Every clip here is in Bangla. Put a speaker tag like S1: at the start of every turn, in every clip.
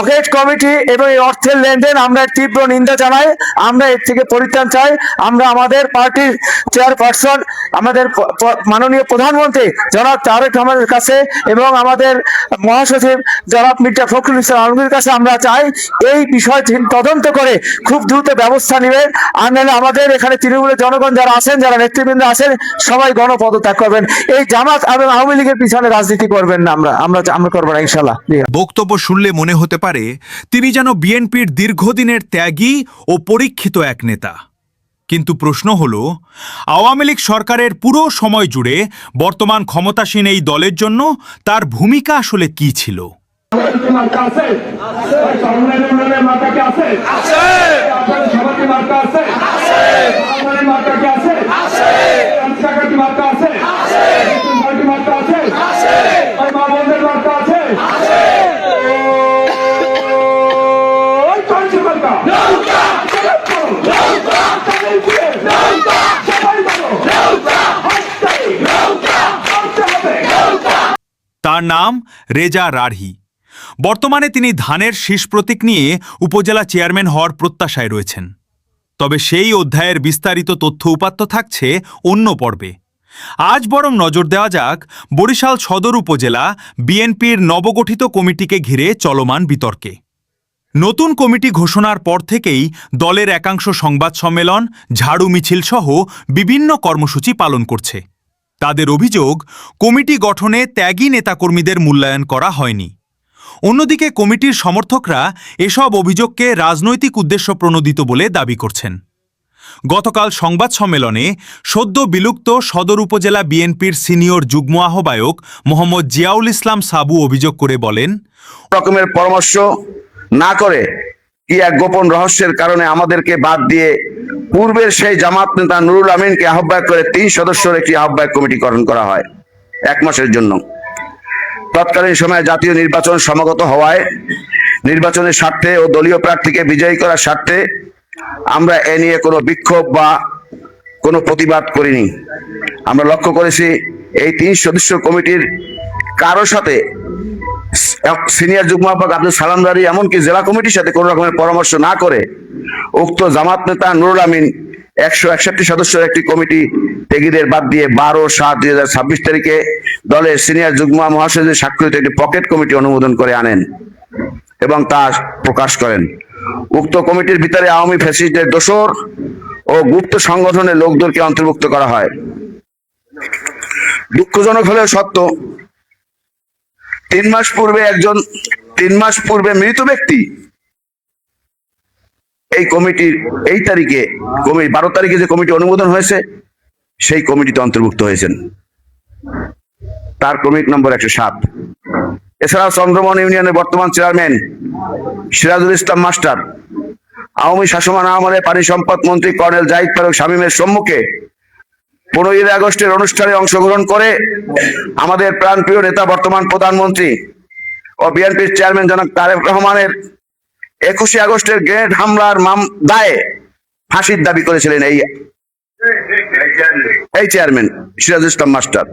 S1: পকেট কমিটি এবং এই অর্থের লেনদেন আমরা তীব্র নিন্দা জানাই। আমরা এর থেকে পরিত্রাণ চাই। আমরা আমাদের পার্টির চেয়ারপারসন আমাদের মাননীয় প্রধানমন্ত্রী জনাব তারেক রহমানের কাছে এবং আমাদের মহাসচিব জনাব মির্জা ফখরুল ইসলাম আলমগীর কাছে আমরা চাই এই বিষয় তদন্ত করে খুব দ্রুত ব্যবস্থা নেবেন। আর নাহলে আমাদের এখানে তৃণমূলের জনগণ যারা আছেন, যারা নেতৃবৃন্দ আছেন, সবাই গণপদত্যাগ করবেন। এই জামাত এবং আওয়ামী লীগের পিছনে রাজনীতি করবেন না। আমরা করবো না ইনশাল্লাহ।
S2: বক্তব্য শুনলে মনে হতে পারে তিনি যেন বিএনপির দীর্ঘদিনের ত্যাগী ও পরীক্ষিত এক নেতা। কিন্তু প্রশ্ন হল, আওয়ামী লীগ সরকারের পুরো সময় জুড়ে বর্তমান ক্ষমতাসীন এই দলের জন্য তার ভূমিকা আসলে কি ছিল? তার নাম রেজা রাঢ়ী। বর্তমানে তিনি ধানের শীষ প্রতীক নিয়ে উপজেলা চেয়ারম্যান হওয়ার প্রত্যাশায় রয়েছেন। তবে সেই অধ্যায়ের বিস্তারিত তথ্য উপাত্ত থাকছে অন্য পর্বে। আজ বরং নজর দেওয়া যাক বরিশাল সদর উপজেলা বিএনপির নবগঠিত কমিটিকে ঘিরে চলমান বিতর্কে। নতুন কমিটি ঘোষণার পর থেকেই দলের একাংশ সংবাদ সম্মেলন, ঝাড়ু মিছিল সহ বিভিন্ন কর্মসূচি পালন করছে। তাদের অভিযোগ, কমিটি গঠনে ত্যাগী নেতাকর্মীদের মূল্যায়ন করা হয়নি। অন্যদিকে কমিটির সমর্থকরা এসব অভিযোগকে রাজনৈতিক উদ্দেশ্য প্রণোদিত বলে দাবি করছেন। গতকাল সংবাদ সম্মেলনে সদ্য বিলুপ্ত সদর উপজেলা বিএনপির সিনিয়র যুগ্ম আহ্বায়ক মোহাম্মদ জিয়াউল ইসলাম সাবু অভিযোগ করে বলেন,
S3: রকমের পরামর্শ না করে কি এক গোপন রহস্যের কারণে আমাদেরকে বাদ দিয়ে পূর্বের সেই জামাত নেতা নুরুল আমিনকে আহ্বায়ক করে 3 সদস্যের একটি আহ্বায়ক কমিটি গঠন করা হয় 1 মাসের জন্য। তৎকালীন সময়ে জাতীয় নির্বাচন সমাগত হওয়ায় নির্বাচনের স্বার্থে ও দলীয় প্রার্থীকে বিজয়ী করার স্বার্থে আমরা এ নিয়ে কোনো বিক্ষোভ বা কোনো প্রতিবাদ করিনি। আমরা লক্ষ্য করেছি এই 3 সদস্য কমিটির কারো সাথে সিনিয়র যুগ্ম আহ্বায়ক আব্দুল সালাম দাঁড়ি এমনকি জেলা কমিটির সাথে কোনো রকমের পরামর্শ না করে উক্ত জামাত নেতা নুরুল আমিন 161 সদস্যের একটি কমিটি ত্যাগীদের বাদ দিয়ে 12/7/2026 তারিখে দলের সিনিয়র যুগ্ম মহাসচিবের স্বাক্ষরিত একটি পকেট কমিটি অনুমোদন করে আনেন এবং তা প্রকাশ করেন। উক্ত কমিটির ভিতরে আওয়ামী ফ্যাসিস্টদের দোসর ও গুপ্ত সংগঠনের লোকদেরকে অন্তর্ভুক্ত করা হয়। দুঃখজনক হলেও সত্য, 3 মাস পূর্বে মৃত ব্যক্তি এই কমিটির এই তারিখে 12 তারিখে যে কমিটি অনুমোদন হয়েছে সেই কমিটিতে অন্তর্ভুক্ত হয়েছেন। তার কমিটি নম্বর 107। এছাড়াও চন্দ্রমোহন ইউনিয়নের বর্তমান চেয়ারম্যান সিরাজুল ইসলাম মাস্টার আওয়ামী শাসন আমলে পানি সম্পদ মন্ত্রী কর্নেল জাহিদ ফারুক শামীমের সম্মুখে 15 আগস্টের অনুষ্ঠানে অংশগ্রহণ করে আমাদের প্রাণপ্রিয় নেতা বর্তমান প্রধানমন্ত্রী ও বিএনপির চেয়ারম্যান জনাব তারেক রহমানের 21 আগস্টের গ্রেনেড হামলার দায়ে ফাঁসির দাবি করেছিলেন এই চেয়ারম্যান সিরাজুল ইসলাম মাস্টার।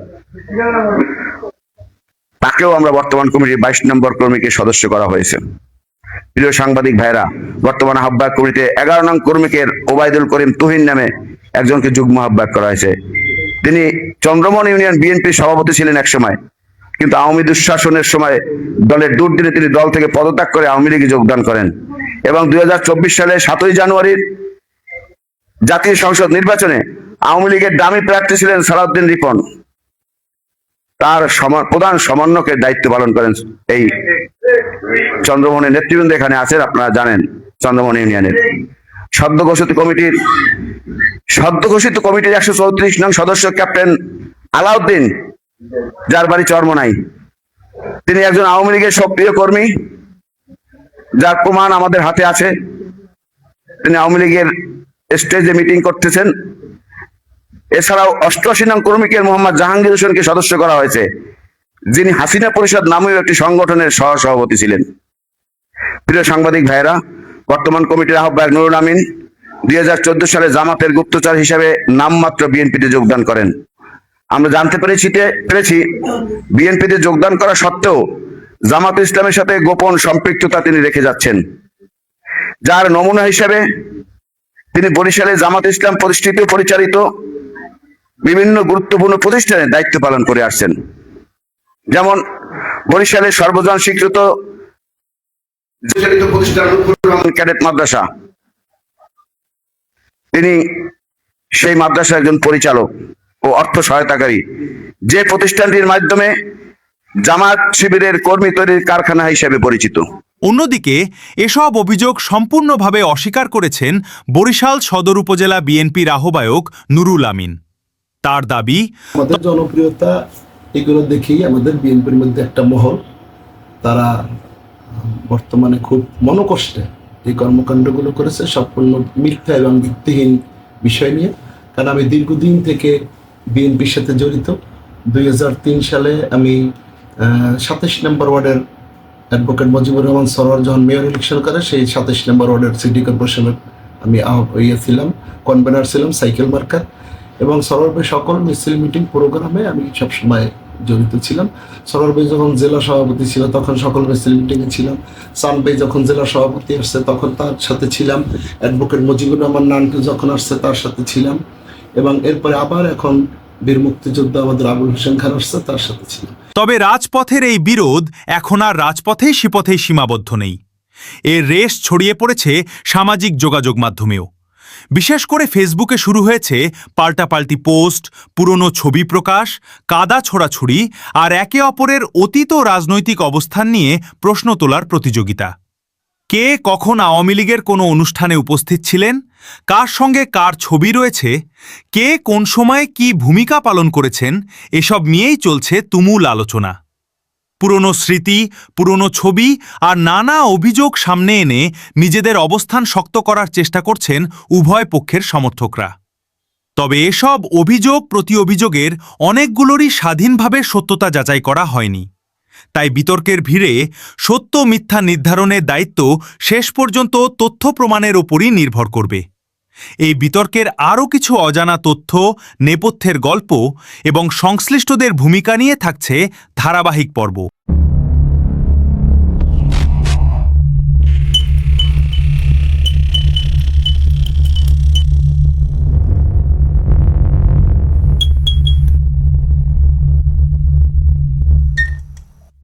S3: তাকেও আমরা বর্তমান কমিটির 22 নম্বর কর্মীকে সদস্য করা হয়েছে। প্রিয় সাংবাদিক ভাইরা, বর্তমান আহ্বায়ক কমিটিতে 11 নং কর্মীকে ওবায়দুল করিম তুহিন নামে একজনকে যুগ্ম আহ্বায়ক করা হয়েছে। তিনি চন্দ্রমোহন ইউনিয়ন বিএনপির সভাপতি ছিলেন এক সময়, কিন্তু আওয়ামী দুঃশাসনের সময় দলের দুর্দিনে তিনি দল থেকে পদত্যাগ করে আওয়ামী লীগে যোগদান করেন এবং 2024 সালে 7 জানুয়ারির জাতীয় সংসদ নির্বাচনে আওয়ামী লীগের দামি প্রার্থী ছিলেন সালাউদ্দিন রিপন। তার প্রধান সমন্বয়কের দায়িত্ব পালন করেন এই চন্দ্রমোহনের নেতৃবৃন্দ এখানে আছেন, আপনারা জানেন। চন্দ্রমোহন ইউনিয়নের সদ্য ঘোষিত কমিটির 134 নং সদস্য ক্যাপ্টেন আলাউদ্দিন, যার বাড়ি চরমোনাই, তিনি একজন আওয়ামী লীগের সক্রিয় কর্মী, যার প্রমাণ আমাদের হাতে আছে। তিনি আওয়ামী লীগের স্টেজে মিটিং করতেছেন। এছাড়াও 88 নং কর্মীকে মোহাম্মদ জাহাঙ্গীর হোসেনকে সদস্য করা হয়েছে, যিনি হাসিনা পরিষদ নামীয় একটি সংগঠনের সহসভাপতি ছিলেন। প্রিয় সাংবাদিক ভাইয়েরা, বর্তমান কমিটির আহ্বায়ক নুরুল আমিন 2014 সালে জামাতের গুপ্তচর হিসেবে নামমাত্র বিএনপিতে যোগদান করেন। আমরা জানতে পেরেছি বিএনপিতে যোগদান করা সত্ত্বেও জামাত ইসলামের সাথে গোপন সম্পৃক্ততা তিনি রেখে যাচ্ছেন, যার নমুনা হিসেবে তিনি বরিশালে জামাত ইসলাম প্রতিষ্ঠিত পরিচালিত বিভিন্ন গুরুত্বপূর্ণ প্রতিষ্ঠানে দায়িত্ব পালন করে আসছেন। যেমন বরিশালের সর্বজন স্বীকৃত প্রতিষ্ঠান ক্যাডেট মাদ্রাসা, তিনি সেই মাদ্রাসার একজন পরিচালক ও অর্থ সহায়তাকারী, যে প্রতিষ্ঠানটির মাধ্যমে জামাত শিবিরের কর্মী তৈরির কারখানা হিসেবে পরিচিত।
S2: অন্যদিকে এসব অভিযোগ সম্পূর্ণভাবে অস্বীকার করেছেন বরিশাল সদর উপজেলা বিএনপির আহ্বায়ক নুরুল আমিন। তার দাবি,
S4: আমাদের জনপ্রিয়তা এগুলো দেখেই আমাদের বিএনপির মধ্যে একটা মহল, তারা বর্তমানে খুব মনোকষ্টে এই কর্মকাণ্ডগুলো করেছে, সম্পূর্ণ মিথ্যা এবং ভিত্তিহীন বিষয় নিয়ে। কারণ আমি দীর্ঘদিন থেকে বিএনপির সাথে জড়িত। 2003 সালে আমি 27 নম্বর ওয়ার্ডের অ্যাডভোকেট মুজিবুর রহমান সরোয়ার যখন মেয়র ইলেকশন করে, সেই 27 নম্বর ওয়ার্ডের সিটি কর্পোরেশনের আমি ছিলাম, কনভেনার ছিলাম, সাইকেল মার্কার, এবং সরোয়ার ভাই সকল মিছিল মিটিং প্রোগ্রামে আমি সবসময় জড়িত ছিলাম। সরোয়ার ভাই যখন জেলা সভাপতি ছিল তখন সকল মিছিল মিটিংয়ে ছিলাম। সান ভাই যখন জেলা সভাপতি আসছে তখন তার সাথে ছিলাম। অ্যাডভোকেট মুজিবুর রহমান নানটু যখন আসছে তার সাথে ছিলাম, এবং এরপরে আবার এখন বীর মুক্তিযোদ্ধা আমাদের আবুল হোসেন খান আসছে, তার সাথে ছিলাম।
S2: তবে রাজপথের এই বিরোধ এখন আর রাজপথেই শিপথেই সীমাবদ্ধ নেই। এর রেশ ছড়িয়ে পড়েছে সামাজিক যোগাযোগ মাধ্যমেও। বিশেষ করে ফেসবুকে শুরু হয়েছে পাল্টাপাল্টি পোস্ট, পুরনো ছবি প্রকাশ, কাদা ছোড়াছুড়ি আর একে অপরের অতীত রাজনৈতিক অবস্থান নিয়ে প্রশ্ন তোলার প্রতিযোগিতা। কে কখন আওয়ামী লীগের কোনো অনুষ্ঠানে উপস্থিত ছিলেন, কার সঙ্গে কার ছবি রয়েছে, কে কোন সময়ে কি ভূমিকা পালন করেছেন, এসব নিয়েই চলছে তুমুল আলোচনা। পুরনো স্মৃতি, পুরনো ছবি আর নানা অভিযোগ সামনে এনে নিজেদের অবস্থান শক্ত করার চেষ্টা করছেন উভয় পক্ষের সমর্থকরা। তবে এসব অভিযোগ প্রতি অভিযোগের অনেকগুলোরই স্বাধীনভাবে সত্যতা যাচাই করা হয়নি। তাই বিতর্কের ভিড়ে সত্য মিথ্যা নির্ধারণের দায়িত্ব শেষ পর্যন্ত তথ্য প্রমাণের ওপরই নির্ভর করবে। এই বিতর্কের আরও কিছু অজানা তথ্য, নেপথ্যের গল্প এবং সংশ্লিষ্টদের ভূমিকা নিয়ে থাকছে ধারাবাহিক পর্ব।